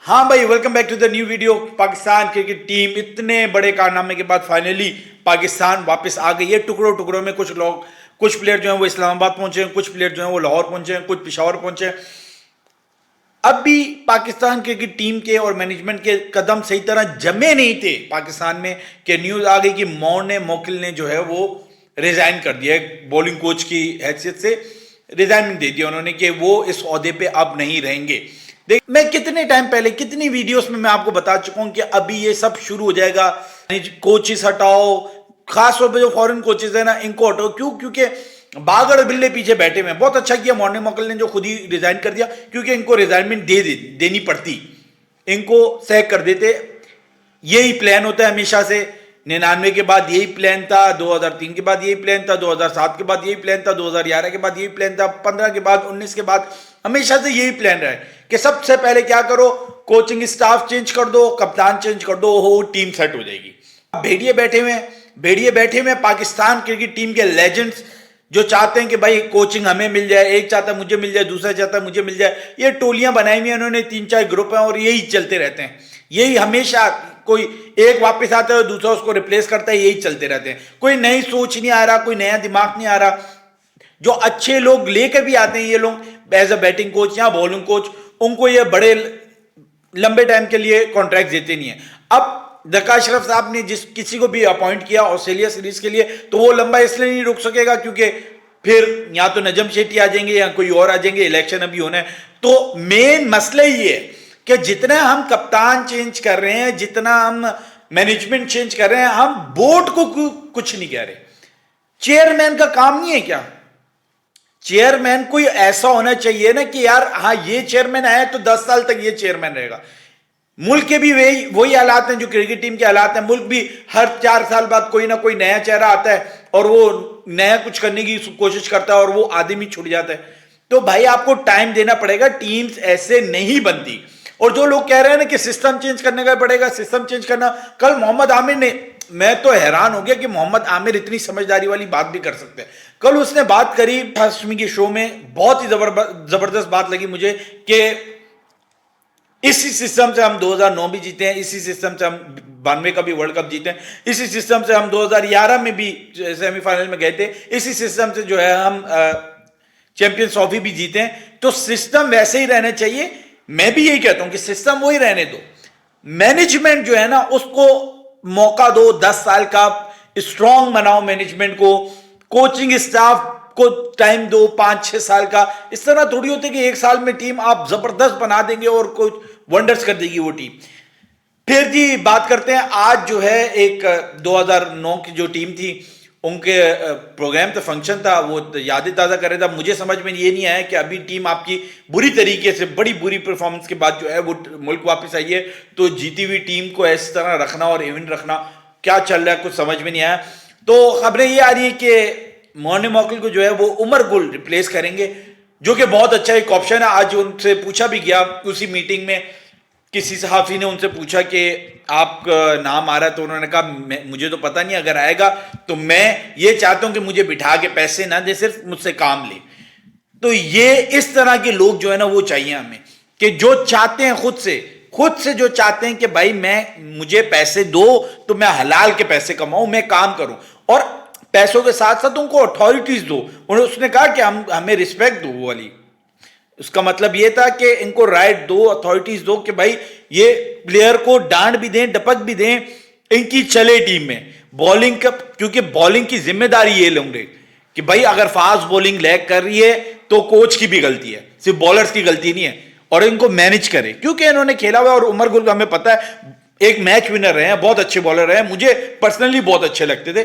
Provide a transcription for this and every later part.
हाँ भाई, welcome back to the new video. Pakistan cricket team इतने बड़े कारनामे के बाद फाइनली पाकिस्तान वापस आ गई है। टुकड़ों टुकड़ों में कुछ प्लेयर जो हैं वो इस्लामाबाद पहुंचे हैं, कुछ प्लेयर जो हैं वो लाहौर पहुंचे हैं, कुछ पिशावर पहुंचे हैं। अब भी पाकिस्तान क्रिकेट टीम के और मैनेजमेंट के कदम सही तरह जमे नहीं थे पाकिस्तान में कि न्यूज आ गई कि मोकिल ने जो है वो रिजाइन कर दिया है। बॉलिंग कोच की हैसियत से रिजाइनमेंट दे दिया उन्होंने कि वो इस ओहदे पे अब नहीं रहेंगे। देख, मैं कितने टाइम पहले कितनी वीडियोस में मैं आपको बता चुका हूं कि अभी ये सब शुरू हो जाएगा। कोचेस हटाओ, खास तौर पे जो फॉरेन कोचेस है ना, इनको हटाओ। क्यों? क्योंकि बागड़ बिल्ले पीछे बैठे हुए हैं। बहुत अच्छा किया मोकिल ने जो खुद ही रिजाइन कर दिया, क्योंकि इनको रिजाइनमेंट देनी पड़ती, इनको सैक कर देते। यही प्लान होता है हमेशा से। 99 के बाद यही प्लान था, 2003 के बाद यही प्लान था, 2007 के बाद यही प्लान था, 2011 के बाद यही प्लान था, 15 के बाद, 19 के बाद, हमेशा से यही प्लान रहा है कि सबसे पहले क्या करो, कोचिंग स्टाफ चेंज कर दो, कप्तान चेंज कर दो, हो टीम सेट हो जाएगी। भेड़िए बैठे हुए पाकिस्तान क्रिकेट टीम के लेजेंड्स जो चाहते हैं कि भाई कोचिंग हमें मिल जाए। एक चाहता है मुझे मिल जाए, दूसरा चाहता है मुझे मिल जाए। ये टोलियां बनाई हुई हैं उन्होंने, 3-4 ग्रुप हैं और यही चलते रहते हैं। यही हमेशा, कोई एक वापस आता है और दूसरा उसको रिप्लेस करता है, यही चलते रहते हैं। कोई नई सोच नहीं आ रहा, कोई नया दिमाग नहीं आ रहा। जो अच्छे लोग लेकर भी आते हैं ये लोग एज अ बैटिंग कोच या बॉलिंग कोच, उनको ये बड़े लंबे टाइम के लिए कॉन्ट्रैक्ट देते नहीं है। अब जका अशरफ साहब ने जिस किसी को भी अपॉइंट किया ऑस्ट्रेलिया सीरीज के लिए, तो वो लंबा इसलिए नहीं रुक सकेगा क्योंकि फिर या तो नजम शेट्टी आ जाएंगे या कोई और आ जाएंगे, इलेक्शन अभी होना है। तो मेन मसला ये है कि जितना हम कप्तान चेंज कर रहे हैं, जितना हम मैनेजमेंट चेंज कर रहे हैं, हम बोर्ड को कुछ नहीं कह रहे। चेयरमैन का काम नहीं है क्या? चेयरमैन कोई ऐसा होना चाहिए ना कि यार हाँ, ये चेयरमैन आया तो 10 साल तक ये चेयरमैन रहेगा। मुल्क के भी वही हालात हैं जो क्रिकेट टीम के हालात हैं। मुल्क भी हर 4 साल बाद कोई ना कोई नया चेहरा आता है और वो नया कुछ करने की कोशिश करता है और वो आदमी छूट जाता है। तो भाई आपको टाइम देना पड़ेगा, टीम्स ऐसे नहीं बनती। और जो लोग कह रहे हैं ना कि सिस्टम चेंज करने का पड़ेगा, सिस्टम चेंज करना, कल मोहम्मद आमिर ने, मैं तो हैरान हो गया कि मोहम्मद आमिर इतनी समझदारी वाली बात भी कर सकते हैं। कल उसने बात करी हाशमी के शो में, बहुत ही जबरदस्त बात लगी मुझे कि इसी सिस्टम से हम 2009 भी जीते हैं, इसी सिस्टम से हम 92 का भी वर्ल्ड कप जीते हैं, इसी सिस्टम से हम 2011 में भी सेमीफाइनल में गए थे, इसी सिस्टम से जो है हम चैंपियंस ट्रॉफी भी जीते हैं। तो सिस्टम वैसे ही रहना चाहिए। मैं भी यही कहता हूं कि सिस्टम वही रहने दो, मैनेजमेंट जो है ना उसको मौका दो, 10 साल का स्ट्रांग बनाओ मैनेजमेंट को, कोचिंग स्टाफ को टाइम दो 5-6 साल का। इस तरह थोड़ी होती कि एक साल में टीम आप जबरदस्त बना देंगे और कुछ वंडर्स कर देगी वो टीम। फिर जी बात करते हैं, आज जो है एक 2009 की जो टीम थी उनके प्रोग्राम तो फंक्शन था, वो यादें ताज़ा कर रहा था। मुझे समझ में ये नहीं आया कि अभी टीम आपकी बुरी तरीके से, बड़ी बुरी परफॉर्मेंस के बाद जो है वो मुल्क वापस आई है, तो जीती हुई टीम को इस तरह रखना और इवेंट रखना, क्या चल रहा है कुछ समझ में नहीं आया। तो खबरें ये आ रही है कि मोकिल को जो है वो उमर गुल रिप्लेस करेंगे, जो कि बहुत अच्छा एक ऑप्शन है। आज उनसे पूछा भी गया उसी मीटिंग में, किसी सहाफ़ी ने उनसे पूछा कि आपका नाम आ रहा है, तो उन्होंने कहा मुझे तो पता नहीं, अगर आएगा तो मैं ये चाहता हूं कि मुझे बिठा के पैसे ना दे, सिर्फ मुझसे काम ले। तो ये इस तरह के लोग जो है ना वो चाहिए हमें, कि जो चाहते हैं खुद से जो चाहते हैं कि भाई मुझे पैसे दो तो मैं हलाल के पैसे कमाऊं, मैं काम करूं, और पैसों के साथ साथ उनको अथॉरिटीज दो। उसने कहा कि हमें रिस्पेक्ट दो वो वाली। उसका मतलब ये था कि इनको राइट दो, अथॉरिटीज दो कि भाई ये प्लेयर को डांट भी दें, डपक भी दें, इनकी चले टीम में बॉलिंग का, क्योंकि बॉलिंग की जिम्मेदारी ये लोगे कि भाई अगर फास्ट बॉलिंग लैग कर रही है तो कोच की भी गलती है, सिर्फ बॉलर्स की गलती नहीं है, और इनको मैनेज करे, क्योंकि इन्होंने खेला हुआ। और उमर गुल हमें पता है एक मैच विनर रहे हैं, बहुत अच्छे बॉलर रहे हैं, मुझे पर्सनली बहुत अच्छे लगते थे।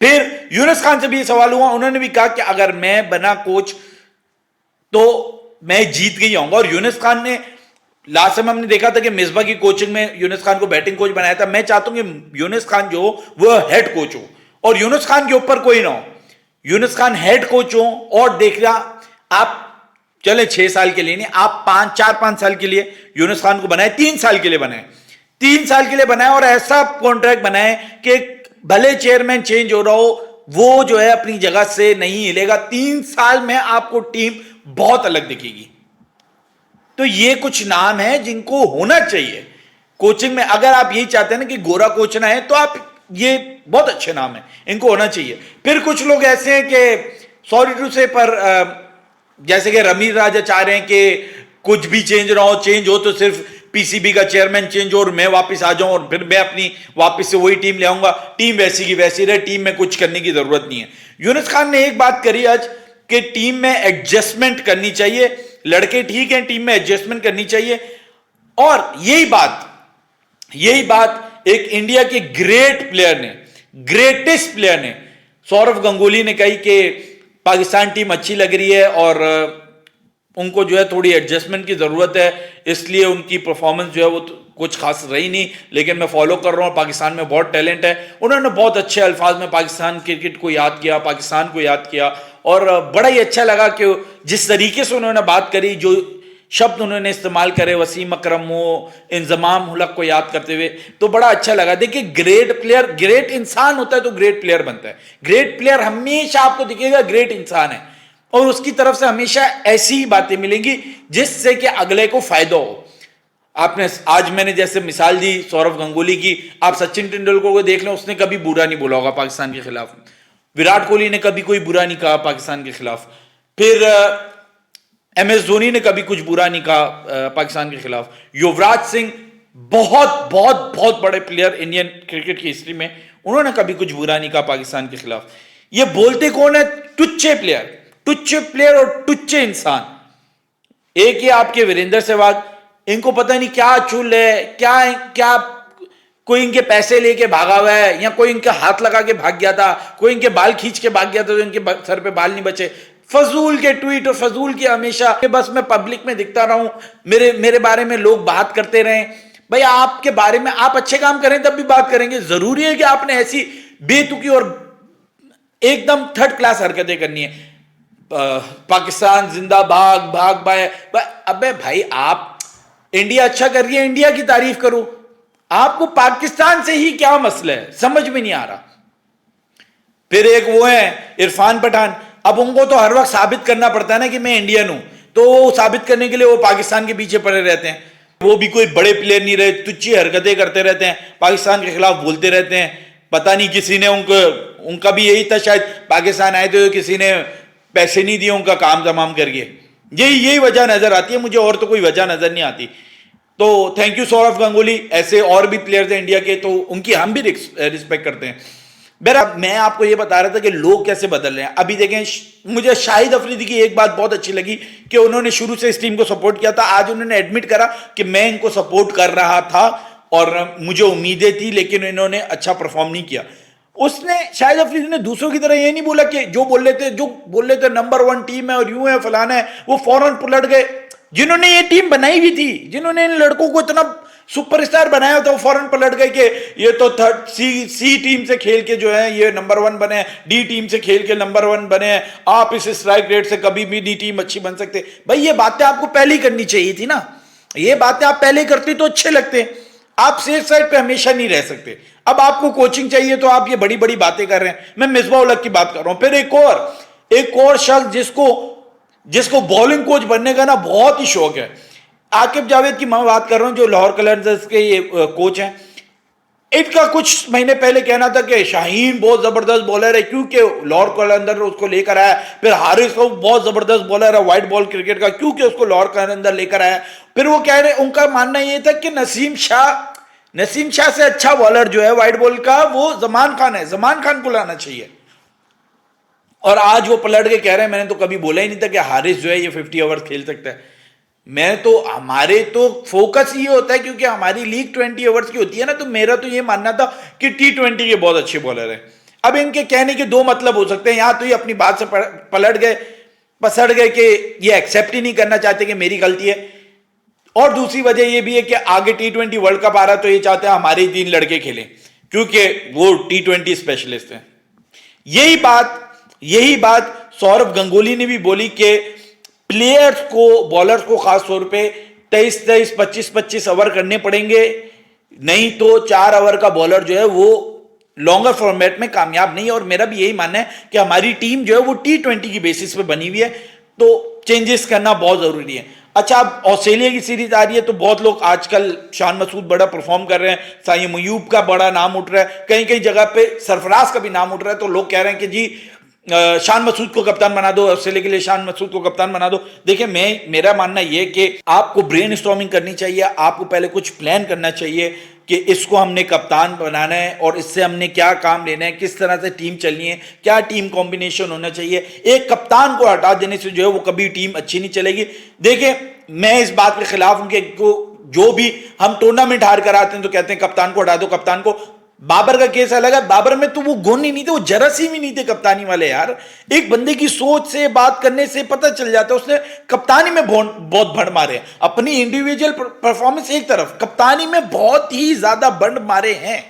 फिर यूनुस खान से भी सवाल हुआ, उन्होंने भी कहा कि अगर मैं बना कोच तो मैं जीत के ही आऊंगा। और यूनुस खान ने लास्ट टाइम हमने देखा था कि मिसबा की कोचिंग में यूनुस खान को बैटिंग कोच बनाया था। मैं चाहता हूं कि यूनुस खान जो वो हेड कोच हो और यूनुस खान के ऊपर कोई ना हो, यूनुस खान हेड कोच हो। और देख रहा आप, चले 6 साल के लिए नहीं, आप 4-5 साल के लिए यूनुस खान को बनाए, 3 साल के लिए बनाए, 3 साल के लिए बनाए, और ऐसा कॉन्ट्रैक्ट बनाए कि भले चेयरमैन चेंज हो रहा हो, वो जो है अपनी जगह से नहीं हिलेगा। 3 साल में आपको टीम बहुत अलग दिखेगी। तो तो ये कुछ नाम है जिनको होना चाहिए कोचिंग में। अगर आप यही चाहते हैं ना कि गोरा कोच ना है, तो आप ये बहुत अच्छे नाम है, इनको होना चाहिए। फिर कुछ लोग ऐसे हैं कि सॉरी टू से पर जैसे कि रमीज राजा चाह रहे हैं कि कुछ भी चेंज ना हो, चेंज हो तो सिर्फ पीसीबी का चेयरमैन चेंज हो और मैं वापस आ जाऊं और फिर मैं अपनी वापस से वही टीम ले आऊंगा, टीम वैसी की वैसी रहे, टीम में कुछ करने की जरूरत नहीं है। यूनुस खान ने एक बात करी आज कि टीम में एडजस्टमेंट करनी चाहिए, लड़के ठीक हैं, टीम में एडजस्टमेंट करनी चाहिए। और यही बात एक इंडिया के ग्रेट प्लेयर ने, ग्रेटेस्ट प्लेयर ने, सौरव गंगुली ने कही कि पाकिस्तान टीम अच्छी लग रही है और उनको जो है थोड़ी एडजस्टमेंट की जरूरत है, इसलिए उनकी परफॉर्मेंस जो है वो तो कुछ खास रही नहीं, लेकिन मैं फॉलो कर रहा हूँ, पाकिस्तान में बहुत टैलेंट है। उन्होंने बहुत अच्छे अल्फाज में पाकिस्तान क्रिकेट को याद किया, पाकिस्तान को याद किया, और बड़ा ही अच्छा लगा कि जिस तरीके से उन्होंने बात करी, जो शब्द उन्होंने इस्तेमाल करे, वसीम अकरम हो, इंजमाम हुलक को याद करते हुए, तो बड़ा अच्छा लगा। देखिए, ग्रेट प्लेयर, ग्रेट इंसान होता है तो ग्रेट प्लेयर बनता है। ग्रेट प्लेयर हमेशा आपको दिखेगा ग्रेट इंसान है, और उसकी तरफ से हमेशा ऐसी ही बातें मिलेंगी जिससे कि अगले को फायदा हो। आपने आज मैंने जैसे मिसाल दी सौरव गंगुली की, आप सचिन तेंदुलकर को देख लें, उसने कभी बुरा नहीं बोला होगा पाकिस्तान के खिलाफ। विराट कोहली ने कभी कोई बुरा नहीं कहा पाकिस्तान के खिलाफ। फिर MS धोनी ने कभी कुछ बुरा नहीं कहा पाकिस्तान के खिलाफ। युवराज सिंह बहुत बहुत बहुत बड़े प्लेयर इंडियन क्रिकेट की हिस्ट्री में, उन्होंने कभी कुछ बुरा नहीं कहा पाकिस्तान के खिलाफ। ये बोलते कौन है? टुच्चे प्लेयर और टुच्चे इंसान। एक ही आपके वीरेंद्र सहवाग, इनको पता नहीं क्या चुल है, क्या कोई इनके पैसे लेके भागा हुआ है, या कोई इनके हाथ लगा के भाग गया था, कोई इनके बाल खींच के भाग गया था तो इनके सर पे बाल नहीं बचे। फजूल के ट्वीट और फजूल के हमेशा बस मैं पब्लिक में दिखता रहूं, मेरे बारे में लोग बात करते रहें। भाई, आपके बारे में आप अच्छे काम करें तब भी बात करेंगे। जरूरी है कि आपने ऐसी बेतुकी और एकदम थर्ड क्लास हरकतें करनी है? पाकिस्तान जिंदाबाद, भाग भाई। अबे भाई, आप इंडिया अच्छा कर रही है, इंडिया की तारीफ करो। आपको पाकिस्तान से ही क्या मसला है, समझ में नहीं आ रहा। फिर एक वो है इरफान पठान, अब उनको तो हर वक्त साबित करना पड़ता है ना कि मैं इंडियन हूं, तो वो साबित करने के लिए वो पाकिस्तान के पीछे पड़े रहते हैं। वो भी कोई बड़े प्लेयर नहीं रहे, तुच्छी हरकतें करते रहते हैं, पाकिस्तान के खिलाफ बोलते रहते हैं। पता नहीं किसी ने उनका भी यही था शायद, पाकिस्तान आए थे तो किसी ने पैसे नहीं दिए उनका काम तमाम करके। यही वजह नजर आती है मुझे, और तो कोई वजह नजर नहीं आती। तो थैंक यू सौरव गंगुली। ऐसे और भी प्लेयर्स हैं इंडिया के, तो उनकी हम भी रिस्पेक्ट करते हैं। बहरहाल, मैं आपको ये बता रहा था कि लोग कैसे बदल रहे हैं। अभी देखें, मुझे शाहिद अफरीदी की एक बात बहुत अच्छी लगी कि उन्होंने शुरू से इस टीम को सपोर्ट किया था। आज उन्होंने एडमिट करा कि मैं इनको सपोर्ट कर रहा था और मुझे उम्मीदें थी, लेकिन इन्होंने अच्छा परफॉर्म नहीं किया। उसने, शाहिद अफरीदी ने दूसरों की तरह ये नहीं बोला कि जो बोल रहे थे नंबर 1 टीम है और यूं है फलाना है, वो फौरन पलट गए। जिन्होंने ये टीम बनाई हुई थी, जिन्होंने इन लड़कों को इतना सुपरस्टार बनाया था, वो फौरन पलट गए कि ये तो थर्ड सी टीम से खेल के जो है ये नंबर 1 बने हैं, डी टीम से खेल के नंबर 1 बने हैं, आप इस स्ट्राइक रेट से कभी भी नहीं टीम अच्छी बन सकते। भाई, ये बातें आपको पहले ही करनी चाहिए थी ना। ये बातें आप पहले करते तो अच्छे लगते। आप सेफ साइड पे हमेशा नहीं रह सकते। अब आपको कोचिंग चाहिए तो आप ये बड़ी बड़ी बातें कर रहे हैं। मैं मिसबाह उल हक की बात कर रहा हूं। फिर एक और शख्स जिसको बॉलिंग कोच बनने का ना बहुत ही शौक है, आकिब जावेद की मैं बात कर रहा हूं, जो लाहौर कलंदर्स के ये कोच हैं। इनका कुछ महीने पहले कहना था कि शाहीन बहुत जबरदस्त बॉलर है, क्योंकि लाहौर कलंदर उसको लेकर आया। फिर हारिस बहुत जबरदस्त बॉलर है व्हाइट बॉल क्रिकेट का, क्योंकि उसको लाहौर कलंदर लेकर आया। फिर वो कह रहे, उनका मानना यह था कि नसीम शाह से अच्छा बॉलर जो है व्हाइट बॉल का वो जमान खान है, जमान खान को लाना चाहिए। और आज वो पलट के कह रहे हैं, मैंने तो कभी बोला ही नहीं था कि हारिस जो है ये 50 ओवर खेल सकता है। हमारे तो फोकस ये होता है, क्योंकि हमारी लीग 20 ओवर्स की होती है ना, तो मेरा तो ये मानना था कि T20 के बहुत अच्छे बॉलर हैं। अब इनके कहने के दो मतलब हो सकते हैं, या तो ये अपनी बात से पसड़ गए कि ये एक्सेप्ट ही नहीं करना चाहते कि मेरी गलती है, और दूसरी वजह ये भी है कि आगे T20 वर्ल्ड कप आ रहा है, तो ये चाहते हैं हमारे 3 लड़के खेलें, क्योंकि वो T20 स्पेशलिस्ट हैं। यही बात सौरव गंगुली ने भी बोली कि प्लेयर्स को, बॉलर्स को खास तौर पे 23-23, 25-25 ओवर करने पड़ेंगे, नहीं तो 4 ओवर का बॉलर जो है वो लॉन्गर फॉर्मेट में कामयाब नहीं है। और मेरा भी यही मानना है कि हमारी टीम जो है वो T20 की बेसिस पे बनी हुई है, तो चेंजेस करना बहुत जरूरी है। अच्छा, अब ऑस्ट्रेलिया की सीरीज आ रही है तो बहुत लोग आजकल शान मसूद बड़ा परफॉर्म कर रहे हैं, साइम अयूब का बड़ा नाम उठ रहा है, कहीं कहीं जगह पे सरफराज का भी नाम उठ रहा है, तो लोग कह रहे हैं कि जी शान मसूद को कप्तान बना दो, ऑस्ट्रेलिया के लिए शान मसूद को कप्तान बना दो। देखिए, मेरा मानना यह कि आपको ब्रेन स्टॉर्मिंग करनी चाहिए, आपको पहले कुछ प्लान करना चाहिए कि इसको हमने कप्तान बनाना है और इससे हमने क्या काम लेना है, किस तरह से टीम चलनी है, क्या टीम कॉम्बिनेशन होना चाहिए। एक कप्तान को हटा देने से जो है वो कभी टीम अच्छी नहीं चलेगी। देखिए, मैं इस बात के खिलाफ हूं कि जो भी हम टूर्नामेंट हार कर आते हैं तो कहते हैं कप्तान को हटा दो, कप्तान को। बाबर का केस अलग है, बाबर में तो वो गुण ही नहीं थे, वो जरासी भी नहीं थे कप्तानी वाले यार। एक बंदे की सोच से, बात करने से पता चल जाता है उसने कप्तानी में बहुत भंड मारे हैं। अपनी इंडिविजुअल परफॉर्मेंस एक तरफ, कप्तानी में बहुत ही ज्यादा भंड मारे हैं,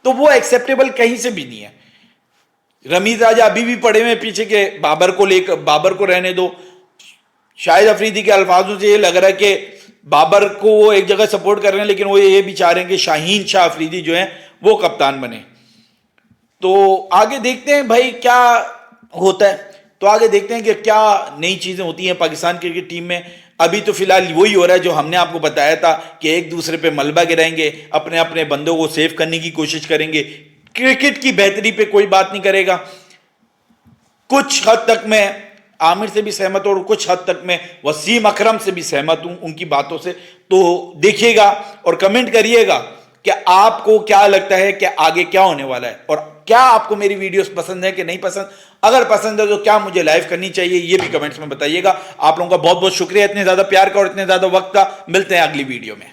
तो वो एक्सेप्टेबल कहीं से भी नहीं है। रमीज राजा अभी भी पड़े हुए पीछे के, बाबर को रहने दो। शाहिद अफरीदी के अल्फाजों से ये लग रहा है कि बाबर को वो एक जगह सपोर्ट कर रहे हैं, लेकिन वो ये भी चाह रहे हैं कि शाहीन शाह अफरीदी जो है वो कप्तान बने। तो आगे देखते हैं भाई क्या होता है, तो आगे देखते हैं कि क्या नई चीजें होती हैं पाकिस्तान क्रिकेट टीम में। अभी तो फिलहाल वही हो रहा है जो हमने आपको बताया था कि एक दूसरे पे मलबा गिराएंगे, अपने अपने बंदों को सेव करने की कोशिश करेंगे, क्रिकेट की बेहतरी पे कोई बात नहीं करेगा। कुछ हद तक मैं आमिर से भी सहमत हूं और कुछ हद तक मैं वसीम अकरम से भी सहमत हूं उनकी बातों से। तो देखिएगा और कमेंट करिएगा कि आपको क्या लगता है कि आगे क्या होने वाला है, और क्या आपको मेरी वीडियोस पसंद है कि नहीं पसंद। अगर पसंद है तो क्या मुझे लाइव करनी चाहिए, ये भी कमेंट्स में बताइएगा। आप लोगों का बहुत बहुत शुक्रिया इतने ज्यादा प्यार का और इतने ज्यादा वक्त का। मिलते हैं अगली वीडियो में।